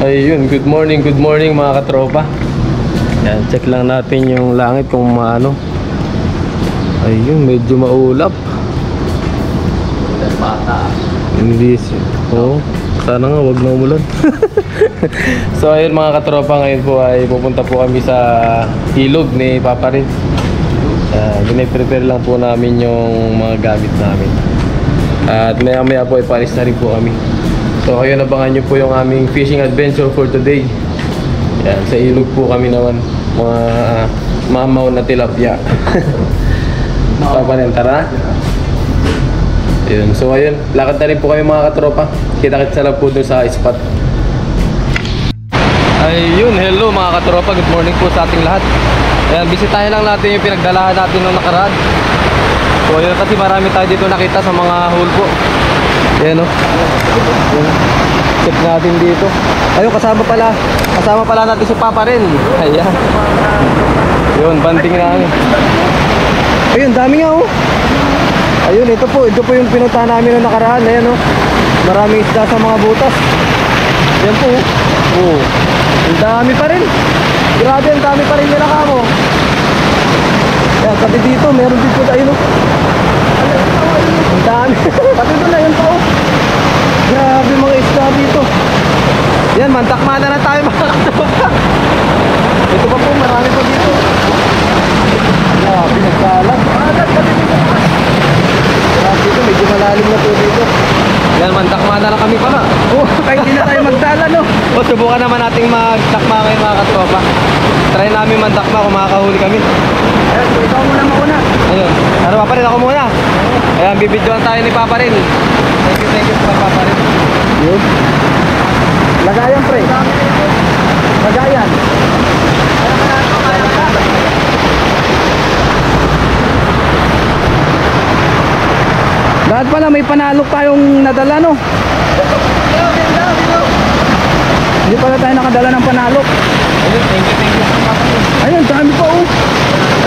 Ayun, good morning mga katropa. Yan, check lang natin yung langit kung maano. Ayun, medyo maulap. Hindi oh, sana nga wag na umulan. So ayun mga katropa, ngayon po ay pupunta po kami sa ilog ni Papa Rin. Gine-prepare lang po namin yung mga gamit namin. At maya maya po ay palis na rin po kami. So kayo nabangan nyo po yung aming fishing adventure for today. Yan, sa ilog po kami naman. Mga mamaw na tilapia. Papa Rin, tara. Ayun, so ayun, lakad na rin po kami mga katropa. Kita-kita lang po doon sa spot. Ayun, hello mga katropa, good morning po sa ating lahat. Ayan, bisitahin lang natin yung pinagdalahan natin nung nakaraan. So ayun, kasi marami tayo dito nakita sa mga hole po. Ayan o, check natin dito. Ayun, kasama pala natin si Papa Rin. Ayan, yun, banding namin. Ayun, dami nga o. Ayun, ito po yung pinuntahan namin nung nakaraan. Ayan o, maraming isda sa mga butas. Ayan po. Oh, ang dami pa rin. Grabe, ang dami pa rin nila kamo. Ayan, pati dito, meron dito ayun o. Ang dami. Pati doon na yun po. Grabe mga isda dito. Yan, mantakmana na tayo mga katropa. Ito pa po, marami po dito. Grabe, nagkalat. Dito, medyo malalim na po dito. Yan, mantakmana na kami pala. Oh, kahit hindi na tayo magdala, no? O, subukan naman nating magtakma ngayon mga katropa. Try namin mantakma kung makakahuli kami. Ayan, so ikaw muna mauna. Ayun, ano Papa Rin, ako muna. Ayan, bibidyoan tayo ni Papa Rin. Thank you Papa Rin. Yun. Lagayan, pre. Lagayan. Lahat pala may panalok tayong nadala, no? Hindi pala tayo nakadala ng panalok. Thank you. Ayun, dami pa oh.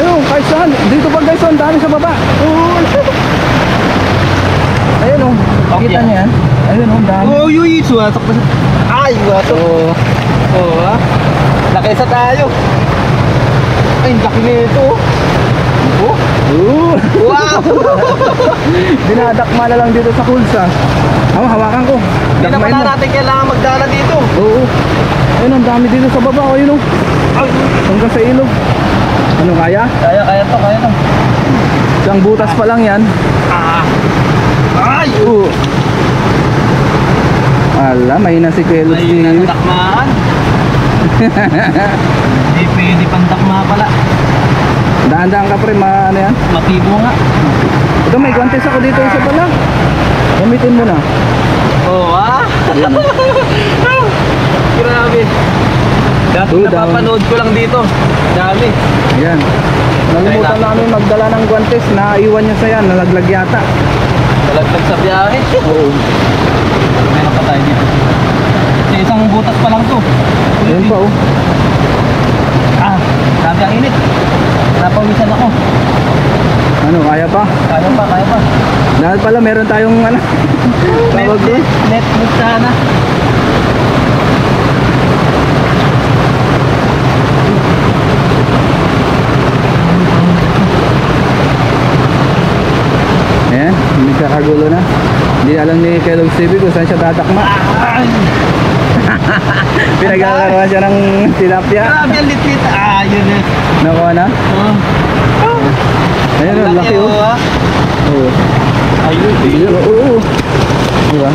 Ayun, kahit saan. Dito pa guys, ang dami sa baba. Ayun oh, kita niyo yan. Ayun oh, dami. Oh, yui, suwatok pa. Ay, watok. Oh, ha? Laki sa tayo. Ay, laki nito. Oh. Wow! Dinadakma na lang dito sa kulsa. Hawakan ko. Hindi na pala natin kailangan magdala dito. Oo. Ayun, ang dami dito sa baba. Ayun o. Hanggang sa ilog. Ano, kaya? Kaya to. Isang butas pa lang yan. Ay! Ala, mahina si Kelos. Mahina na dakmaan. Hindi pwede pang dakma pala. Daan-daan ka pre, ano yan? Mapibo nga. Ito, may guantes ako dito isa pala. Gamitin mo na. Oo, grabe. Dati napapanood ko lang dito. Dami. Yan. Nalimutan namin magdala ng guantes. Naiwan niya sa yan. Nalaglag yata. Nalaglag sa biyahe. Oo. Meron pa tayo dito. Kasi isang butas pa lang to. Ayan pa oh. Grabe ang init. Napawisan ako. Ano, kaya pa? Kaya pa. Dahil pala meron tayong net sana. Ayan, hindi kakagulo na. Hindi alam ni Kellogg TV kung saan siya tatakma. Pinagkakaroon siya ng tilapia. Grabe ang litlit. Yun eh. Nakuha na? Ayun o, laki o. Oo. Ayun. Oo. Diba?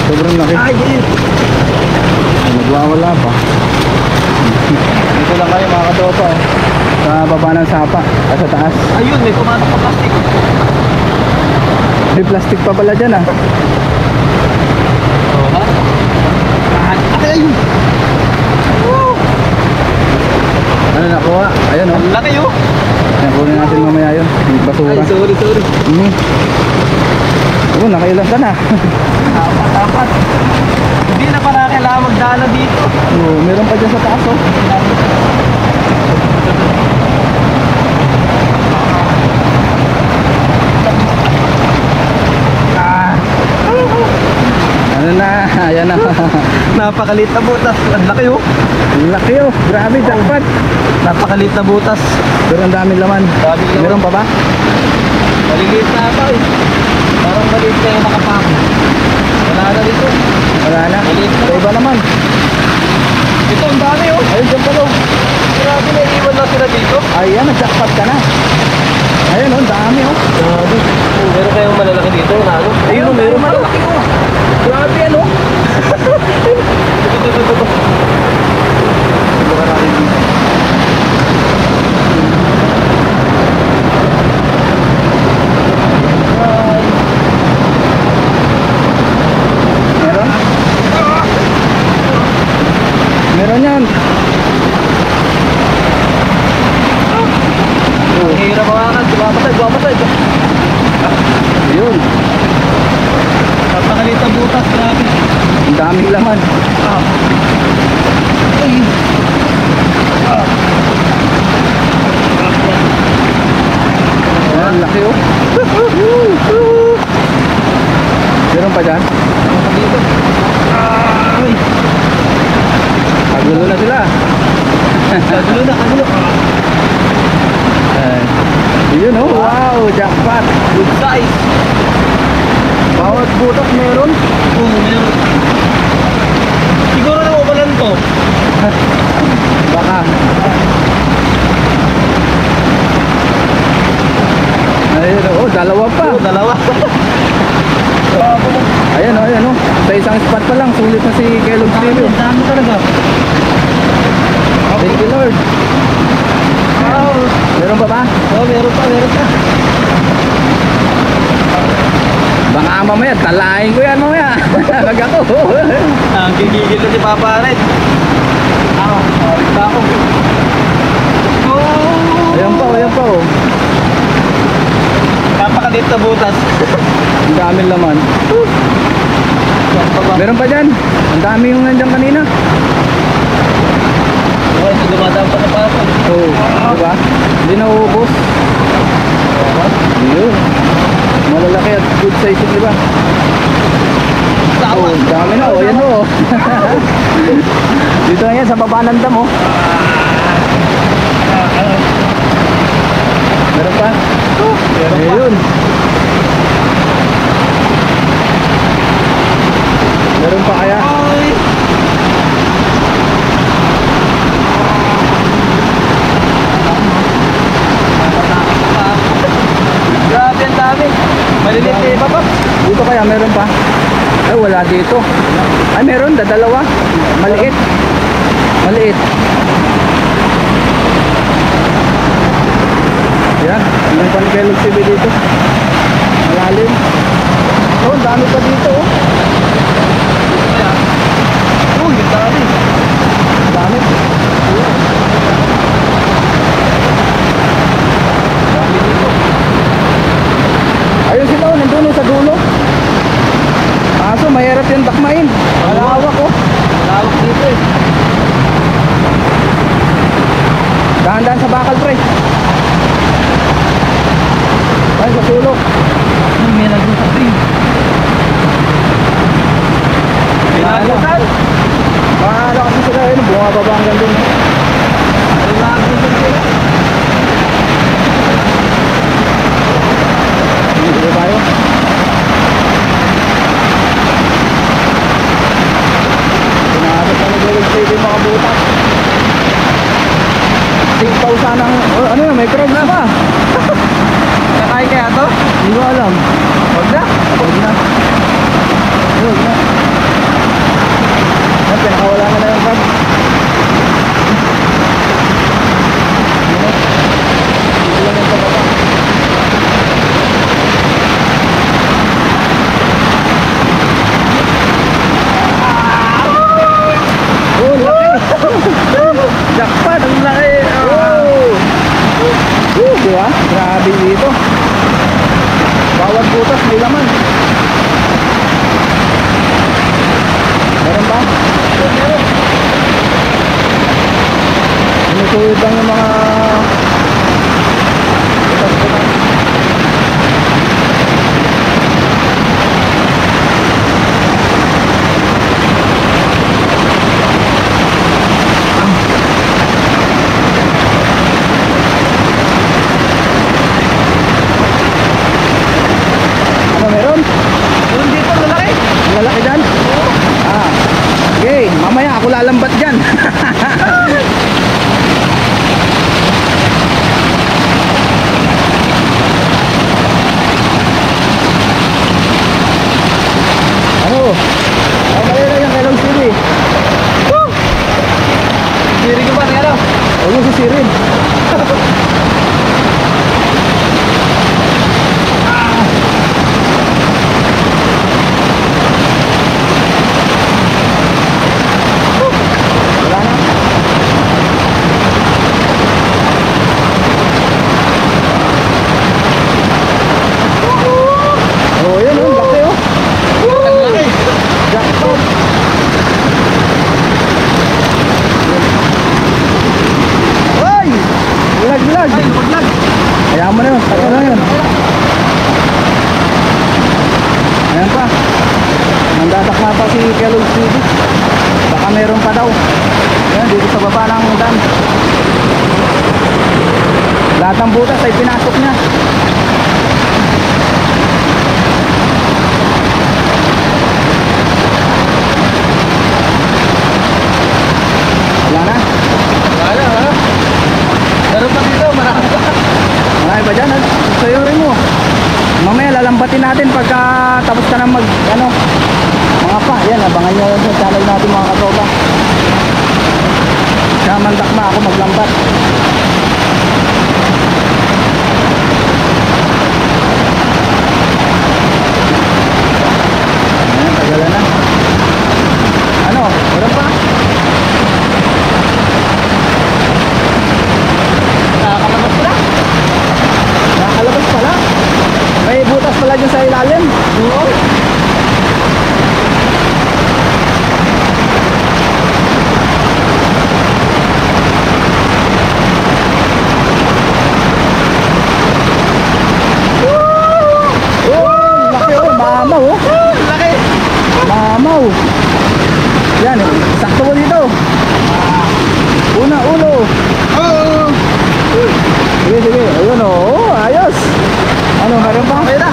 Sobrang laki. Ayun. Nagwawala pa. Dito lang kayo mga katropa. Sa baba ng sapa. Sa taas. Ayun, may pumatok pa plastic. May plastic pa pala dyan Ayun. Ano nakuha? Ayun oh. Laki oh. Ayan, kunin natin mamaya yun. Basura. Ay, sorry. Oo, nakailan ka na. Dapat. Hindi na pala kailangan magdala dito. Oo, meron pa dyan sa taas oh. Ano na? Ayan na. Napakalit na butas. Ang laki oh. Ang laki oh. Grabe, jackpot. Napakalit na butas. Pero ang daming laman. Meron pa ba? Maliliit na ata eh. Parang maliit na yung nakapak. Wala na dito. Wala na. Maliit na. Sa iba naman. Ito ang dami oh. Ayun, dyan pala oh. Grabe na iwan na sila dito. Ayan, nag-jackpot ka na. Ayun oh, ang dami oh. Grabe. Meron kayong malalaki dito na ano? Ayun, meron malaki oh. Grabe ano. Ito. Meron? Meron yan. Hirap mawakan. Dumamatay. Yun. Napakalit na butas. Grabe. Ang daming laman. Ayan, laki oh. Meron pa dyan? Kagulo na sila. Kagulo. Yun oh, wow, jackpot. Good size. Bawat butas meron. Meron. Siguro na umalan to. Baka. Ayun oh, dalawa pa. Dalawa. Ayan oh. Sa isang spot pa lang, sulit na si Kellogg's TV. Dami talaga. Thank you Lord. Wow. Meron pa ba? Meron pa. Baka mamaya, talain ko yan mamaya. Pag ako. Ang gigigil na si Papa Red. Ako. Ayan pa oh. Napakalit na butas. Ang daming laman. Meron pa dyan. Ang dami yung nandiyan kanina. Okay, so dumadaan pa sa Papa. Oo, diba? Hindi na uubos. Yun. Malalaki at good size yung iba. Oh, dami na oh. Ayan oh. Dito na yan sa baba ng dam oh. Meron pa? Ayun. Meron pa kaya? Grabe ang dami. Maliliit na iba pa. Dito kaya meron pa? Ay wala dito. Ay meron, dalawa. Maliit. Yan, yung pan Kellogg's TV dito. Malalim. Oh, ang dami pa dito oh. Uy, ang dami. Dami. Dami dito. Ayun sila oh, nandun oh, sa dulo. Kaso mahirap yung takmain. Malawak oh. Malawak dito eh. Dahan-dahan sa bakal pre. Ay, sa sulok. May naglusak din. Pinaglusak? Mahala kasi sila yun, bumababa hanggang dun. Pinaglusak sila. Dito tayo. Pinakasap na nag-Kellogg's TV mga butas. Sipaw sanang, oh, ano yun, may crowd na ba? Kakain kaya to? Hindi ko alam. Huwag na. Huwag na. Huwag na. Ay, pinakawala na yung crowd. Dito lang yung pababa. Oh, laki! Jackpot! Ang laki! Oh! Diba? Grabe dito. Bawat ako lalambat dyan. Ano? Ay, mali na yung Kelong City. Siri ko ba na ano? Huwag mo sisirin. Wala na. Oh, yun oh, laki oh. Ang laki. Jackpot. Ay! Bulag. Ay, waglag. Hayaan mo na yun, tagal na yun. Ayan pa. Nandadak na pa si Kellogg's TV. Baka meron pa daw. Ayan, dito sa baba ng dam. Lahat ng butas ay pinasok niya. Wala na. Wala ha? Meron pa dito, marami pa. Marami pa dyan. Sayo rin mo. Mamaya lalambatin natin pagka tapos ka na mag ano. Mga pa. Yan, abangan nyo sa channel natin mga katropa. Kaya mandakma ako maglambat. Ayan, tagalan na. Ano? Meron pa? Nakakalabas ko na. Nakakalabas pala. May butas pala dyan sa ilalim. Oo. Oh, laki oh, mamaw oh. Laki. Mamaw. Yan, sakto mo dito. Una, ulo. Oo. Sige. Ayun oh, ayos. Ano, meron pa? Okay na.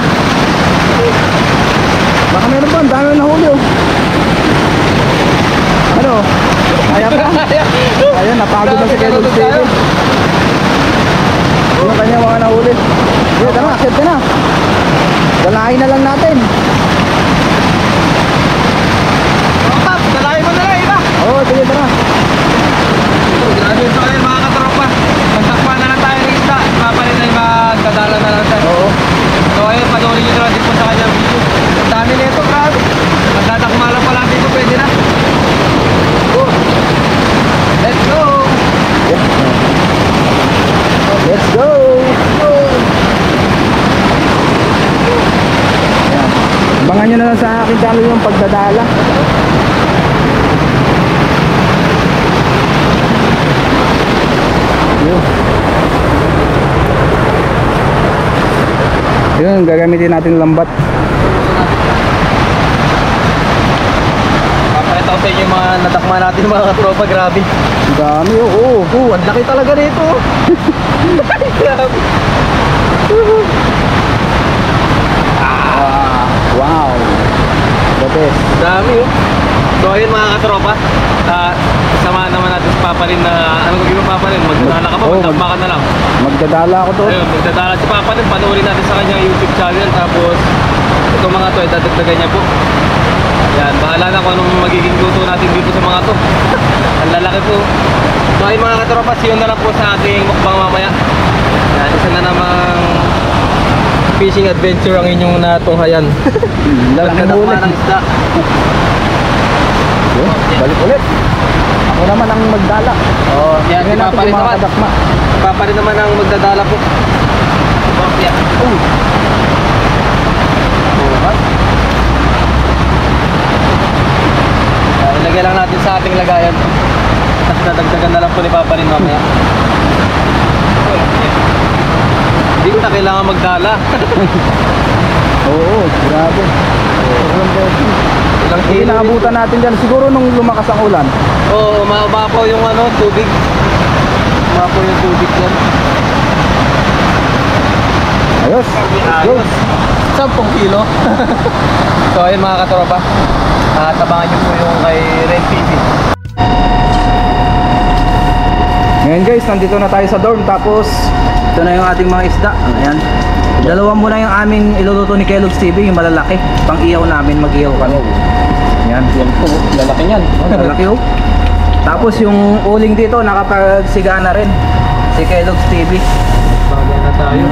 Baka meron pa, ang dami na huli oh. Ano? Kaya pa? Ayun, napagod na si Kellogg's TV. Yung kanya mga nahuli. Sige, tara, accept ka na. Dalahin na lang natin. Pap, dalahin mo na lang, iba. Oo, sige, tara. Grabe ito kayo mga katropa. Magtakpan na lang tayo ng isda. Papalit na yung magdadala na lang tayo. Oo. So ayun, panoorin nyo na lang din po sa kanyang video. Ang dami nito, grabe. Magtatakma lang pala dito, pwede na. Go. Let's go. Let's go! Ayan. Abangan nyo na lang sa akin channel yung pagdadala. Yun, gagamitin natin lambat. Papakita ko sa inyo yung mga natakma natin mga katropa, grabe. Ang dami, oo. Oh, ang laki talaga nito. Grabe. Wow! The best. Dami oh. So ayun mga katropa, samahan naman natin si Papa rin na, ano gagawin mo Papa rin? Magdadala ka ba? Oo, Magtakma ka na lang. Magdadala ako to. Ayun, magdadala si Papa rin, panoorin natin sa kanyang YouTube channel. Tapos, itong mga to, dadagdagan niya po. Yan, bahala na kung anong magiging luto natin dito sa mga to. Ang lalaki po. So ayun mga katropa, see you na lang po sa ating mukbang mamaya. Yan, isa na namang fishing adventure ang inyong natunghayan. Lalaki Magdadakma ulit. ng isda. Yun, balik ulit. Ako naman ang magdala. Oh, yan, si Tingnan natin Papa rin yung mga naman. kadakma. Si Papa rin naman ang magdadala po. Oh, yan. Oh, Ilagay lang natin sa ating lagayan. Tapos dadagdagan na lang po ni Papa rin mamaya. Hindi ko na kailangan magdala. oo, grabe. Sobrang heavy. Ilang Hindi kilo. naabutan natin dyan. Siguro nung lumakas ang ulan. Oo, umapaw yung ano, tubig. Umapaw yung tubig dyan. Ayos. Ayos. 10 kilo. So ayun mga katropa. Tabangan nyo po yung kay Ren TV. Ngayon guys, nandito na tayo sa dorm. Tapos ito na yung ating mga isda. Ayan. Dalawa muna yung aming iluluto ni Kellogg's TV, yung malalaki. Pang iyaw namin, mag-iyaw kami. Ayan. Yan po, lalaki niyan. Malalaki oh. Tapos yung uling dito, nakapagsiga na rin. Si Kellogg's TV. Bagay na tayo.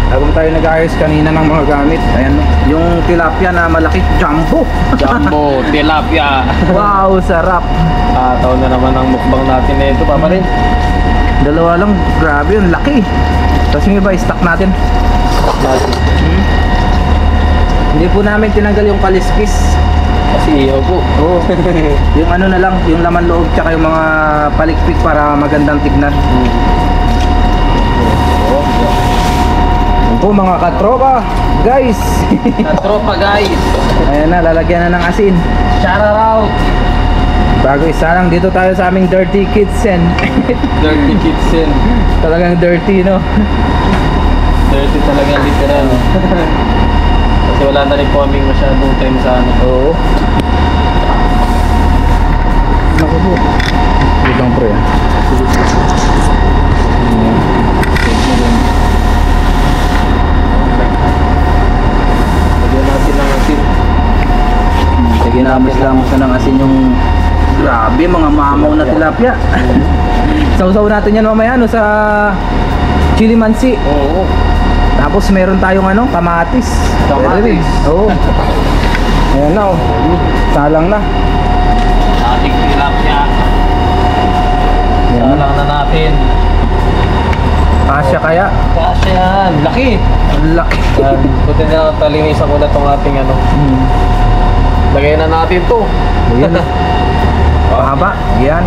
Habang tayo nag-ayos kanina ng mga gamit. Ayan, yung tilapia na malaki, jumbo. Jumbo, tilapia. Wow, sarap. Taon na naman ang mukbang natin na ito, Papa rin. Dalawa lang, grabe yun, laki. Tapos yung iba, stock natin. Hindi po namin tinanggal yung kaliskis. Kasi ihaw po. Oo. Yung ano na lang, yung laman loob tsaka yung mga palikpik para magandang tignan. Yan po mga katropa, guys. Katropa guys. Ayan na, lalagyan na ng asin. Shout out. Bago isa lang, dito tayo sa aming Dirty Kitchen. Dirty kitchen. Talagang dirty, no? Dirty talaga literal. Kasi wala na rin po kaming masyadong time sa ano. Oo. Naku po. Wait lang pre. Lagyan natin ng asin. Sige na, lamos na ng asin yung grabe, mga mamaw na tilapia. Sausaw natin yan mamaya no, sa chili mansi. Oo. Tapos meron tayong ano, kamatis. Kamatis. Oo. Ayan na oh. Salang na. Ating tilapia. Yan. Salang na natin. Kasya kaya? Kasya yan. Laki. Ang laki. Yan. Buti na talinisan ko na itong ating ano. Lagyan na natin to. Ayan na. Mahaba. Yan.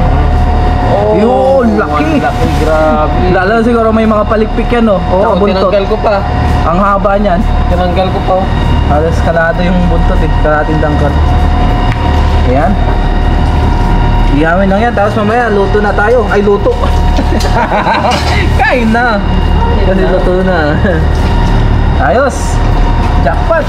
Oh, Yun, laki. Laki, grabe. Lalo siguro may mga palikpik yan oh. Oo, buntot. Tinanggal ko pa. Ang haba niyan. Tinanggal ko pa. Halos kalado yung buntot eh. Kalating dangkal. Ayan. Iyamin lang yan. Tapos mamaya luto na tayo. Ay luto. Kain na. Kasi luto na. Ayos. Jackpot.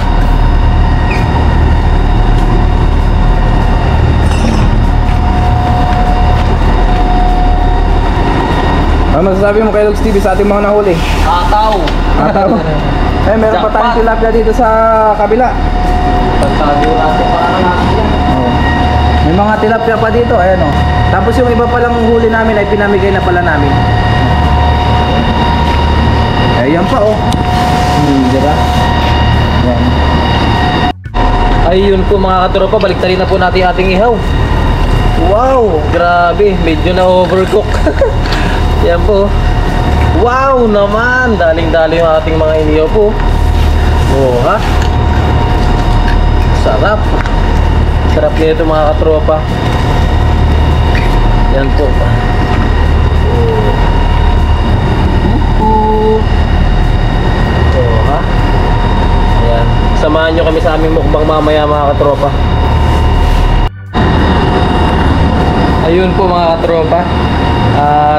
Ano masasabi mo kay Logs TV sa ating mga nahuli? Ataw. Ataw. Eh, meron pa tayong tilapia dito sa kabila. Pagtago natin para natin yan. Oh. May mga tilapia pa dito, ayan oh. Tapos yung iba palang huli namin ay pinamigay na pala namin. Ayan pa oh. Diba? Ayan. Ayun po mga katropa, baliktarin na po natin ating ihaw. Wow, grabe, medyo na overcook. Yan po. Wow naman, daling-daling yung ating mga inihaw po. Oh, ha? Sarap. Sarap nito mga katropa. Yan po. Oh, ha? Ayan. Samahan nyo kami sa aming mukbang mamaya mga katropa. Ayun po mga katropa.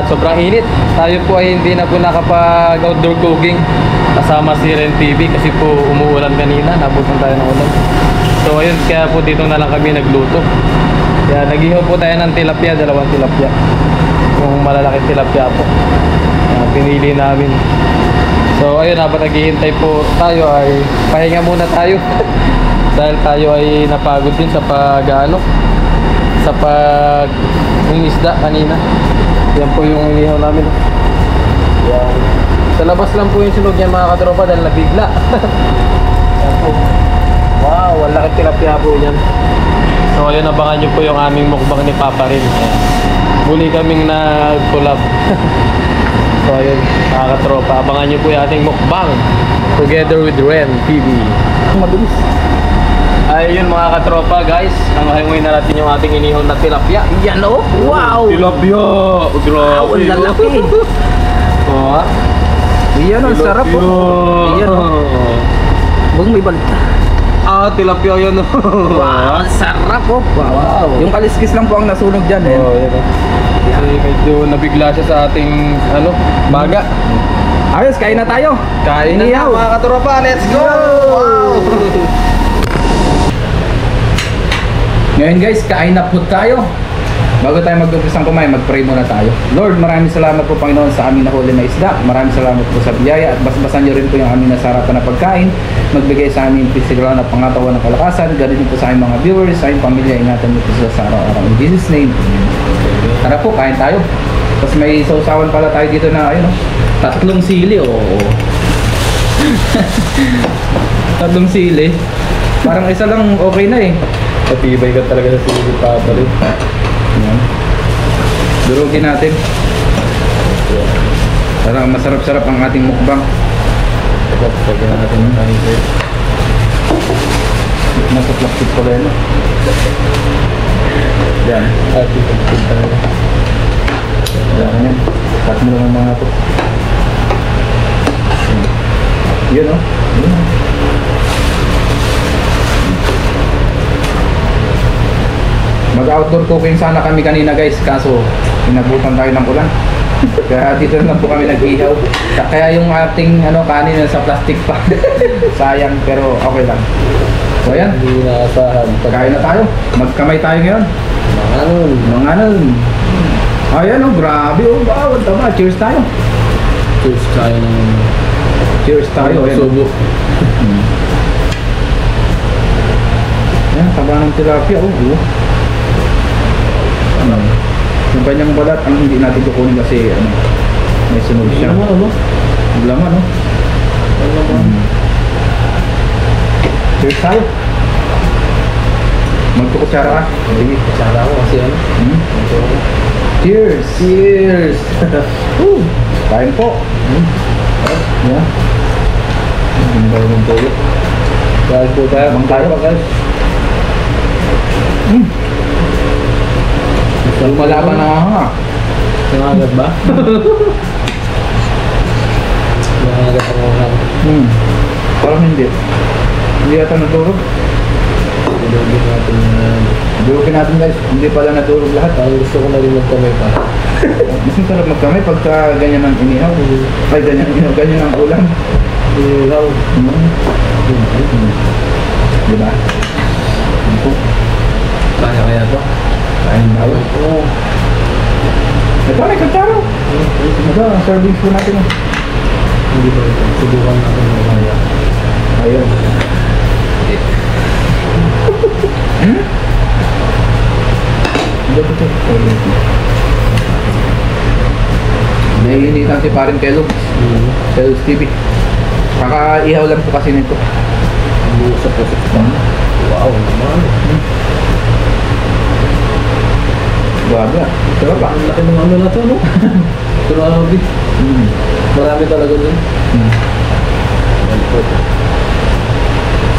Sobrang init. Tayo po ay hindi na po nakapag outdoor cooking kasama si Ren TV kasi po umuulan kanina. Nabutan tayo ng ulan. So ayun, kaya po dito na lang kami nagluto. Kaya nag-ihaw po tayo ng tilapia, dalawang tilapia. Yung malalaking tilapia po. Pinili namin. So ayun, habang naghihintay po tayo ay pahinga muna tayo. Dahil tayo ay napagod din sa pag-ano, sa pag isda kanina. Yan po yung inihaw namin. Yan. Sa labas lang po yung sunog yan mga katropa dahil nabigla. Yan po. Wow, ang laki tilapia po yan. So ayun, abangan nyo po yung aming mukbang ni Papa rin. Ayan. Muli kaming nag-collab. So ayun, mga katropa, abangan nyo po yung ating mukbang together with Ren TV. Mabilis. Ayun mga katropa guys, nangahingoy na natin yung ating inihon na tilapia. Yan oh. Wow. Tilapia! Wow, Grabe! ang lalaki. Oh, ha? Yan ang sarap oh. Yan oh. Huwag may balita. Tilapia yan oh. Wow, ang sarap oh. Wow. Yung kaliskis lang po ang nasunog dyan eh. Oh, yan oh. Kasi medyo nabigla siya sa ating baga. Ayos, kain na tayo. Kain na Inihaw. mga katropa, let's go! Wow. Ngayon guys, kain na po tayo. Bago tayo mag-umpisang kumain, mag-pray muna tayo. Lord, maraming salamat po Panginoon sa aming nahuli na isda. Maraming salamat po sa biyaya at basbasan niyo rin po yung aming nasarapan na pagkain. Magbigay sa aming pisikal na pangatawan ng kalakasan. Ganun din po sa aming mga viewers, sa aming pamilya. Ingatan niyo po sila sa araw-araw. In Jesus' name. Tara po, kain tayo. Tapos may sausawan pala tayo dito na ayun, oh, 3 sili. Tatlong sili. Parang isa lang okay na eh. Patibay ka talaga sa sili Papa rin. Yan. Durugin natin. Para masarap-sarap ang ating mukbang. Pagka natin ng kain. Nasa plastic pala yun. Yan. At ipagpag talaga. Yan yan. Cut mo lang ang mga ito. Yun o. Yun. Mag-outdoor cooking sana kami kanina guys, kaso inabutan tayo ng ulan. Kaya dito na lang po kami nag-ihaw. Kaya yung ating kanin sa plastic pa. Sayang pero okay lang. So ayan, Hindi nakasahan. kain na tayo. Magkamay tayo ngayon. Mga nun. Ayan grabe wow, tama. Cheers tayo. Cheers tayo ng Cheers tayo. Ayan. subo. Ayan, taba ng tilapia. Yung kanyang balat ang hindi natin kukunin kasi may sunog siya. Ang laman, Cheers tayo. Magkukutsara ka. Hindi, kutsara ako kasi Cheers! Cheers! Kain po. Yeah. Hindi tayo ng toyo. Kain po tayo. Mang tayo. guys. Lumalaban na nga. Nangagat ba? Nangagat ako nga. Parang hindi. Hindi yata natulog. Ilogin natin yan. Durugin natin guys. Hindi pala natulog lahat. Parang gusto ko na rin magkamay pa. Mas masarap magkamay pagka ganyan ang inihaw. Ay, ganyan ang ulam. Ilaw. Diba? Kaya to? Kain na tayo. Oo. Ito, may kutsara. Ito, serving po natin. Hindi ba ito? Subukan natin ng kaya. Ayun. Naiinitan si parin Kellogg's. Kellogg's TV. Kakaihaw lang po kasi nito. Busap-busap pa. Wow naman. Grabe ah. Sarap ah. Ang laki ng ano na to, no? Grabe. Marami talaga dun.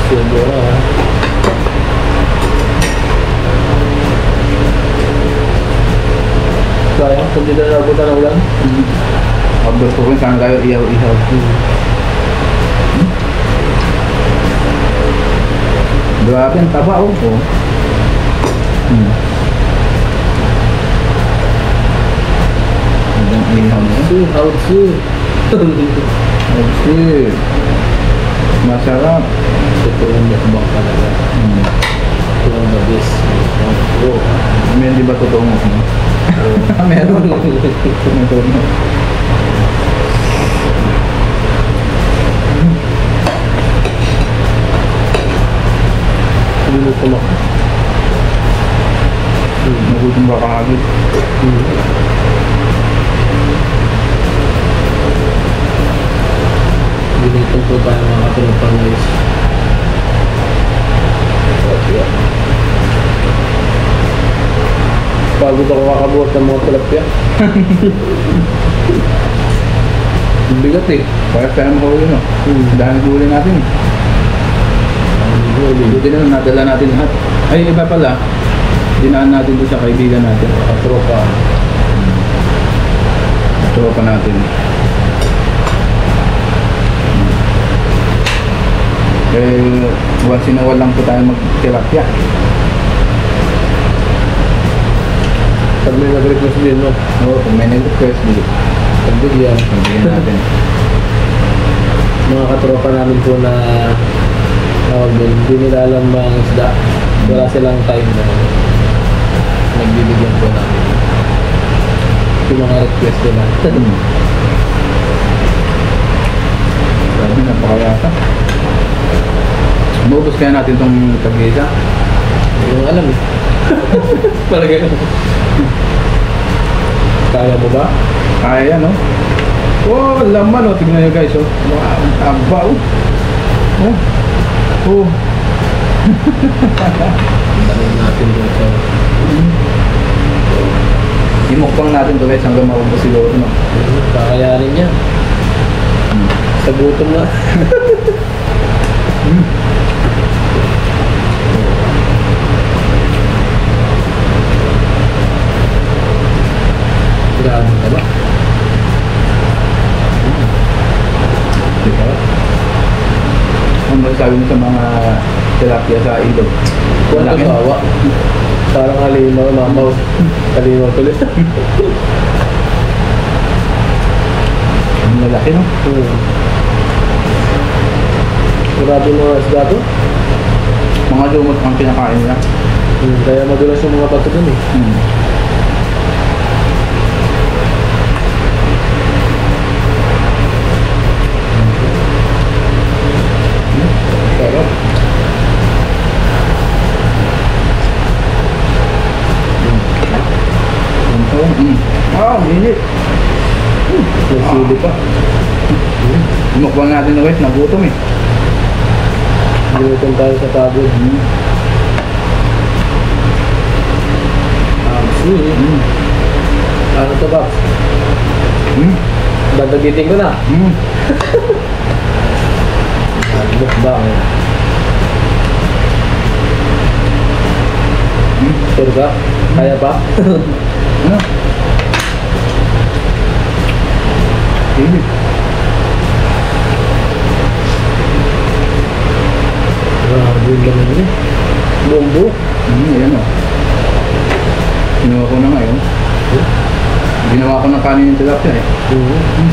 Subo na, ha? Sayang, kung di na nabutan ng ulan. Outdoor po rin saan tayo ihaw-ihaw. Grabe ang taba oh. Ang ihaw niya. Outsu. Okay. Masarap. Ito yung mukbang talaga. Ito yung the best. Oh. May di ba totoo mo? Meron. Meron. Hindi mo kumakas. Nagutom ba kagad? Ginitong po tayo mga katropang guys. Pagod ako makabuhat ng mga tilapia. Ang bigat eh. Kaya tayo mahuli no. Dahil huli natin eh. Buti na lang nadala natin lahat. Ay iba pala. Dinaan natin doon sa kaibigan natin. Katropa. Tropa natin. Eh, once in a while lang po tayo mag-tilapia. Pag may nag-request din, no? Oo, kung may nag-request, Pagbigyan. bigyan natin. Mga katropa namin po na tawag din, hindi nila alam mga isda. Wala silang time na Nagbibigyan po namin yung mga request nila. Grabe, napakayata. Maubos kaya natin itong tag-isa. Hindi ko alam eh. Palagay ko. Kaya mo ba? Kaya, no? Oh, laman, oh. Tignan nyo, guys, oh. Wow, ang taba, oh. Oh. Oh. Tanong natin doon sa... Imukbang natin to, guys, hanggang maubos siguro, no? Kakayanin niya. Sa gutom nga. Grabe ka ba? Ano masasabi mo sa mga tilapia sa ilog? Huwag Malaki. kasawa. Parang halimaw, mamaw. Halimaw tuloy. Ang lalaki, no? Grabe mga isda to. Mga lumot ang kinakain nila. Kaya madulas yung mga bato dun eh. Sarap. Wow, init. May sili pa. Imukbang natin, guys, nagutom eh. Ginutom tayo sa pagod. Sweet. Ano to, Babs? Dadagitin ko na. Mukbang. Sure ka? Kaya pa? Ano? Init. Grabe yung laman niya. Bumbo. Ayan, oh. Ginawa ko na ngayon. Ginawa ko ng kanin yung tilapia eh.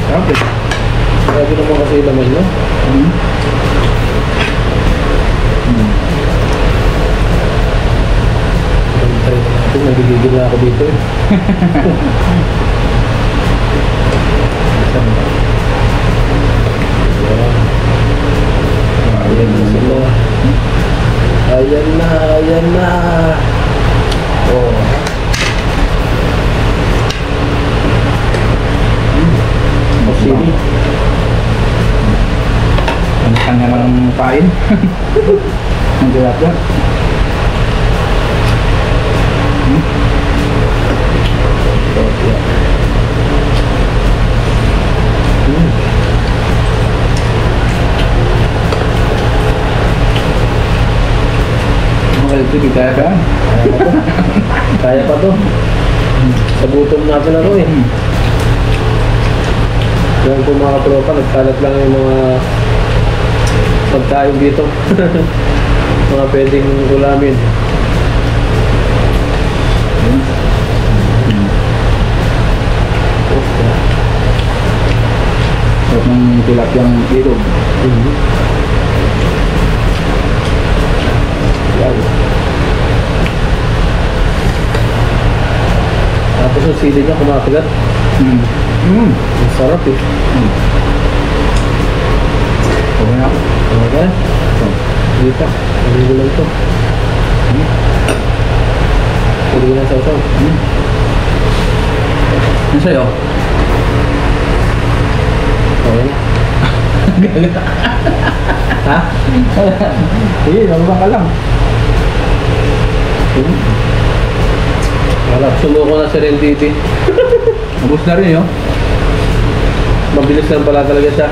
Sarap eh. Grabe naman kasi yung laman niya. Try na natin. Nagigigil na ako dito eh. Ayan na sila. Ayan na, ayan na. Oh. Oh, sili. Ang kanya ng kain. Ang tilapia. Sige, kaya ka? Kaya pa to. Sa gutom natin ako eh. Yan po mga tropa, nagkalat lang yung mga pagkain dito. Mga pwedeng ulamin. Sarap ng tilapiyang ilog. Yan. Tapos yung sili niya kumakagat. Ang sarap eh. Okay na. Okay? Hindi pa. Hindi lang ito. Hindi lang sa usaw. Ano sa'yo? Okay. Ha? Sige, nababa ka lang. Wala, sumuko na si Renditi. Nabos na rin yun. Mabilis lang pala talaga siya.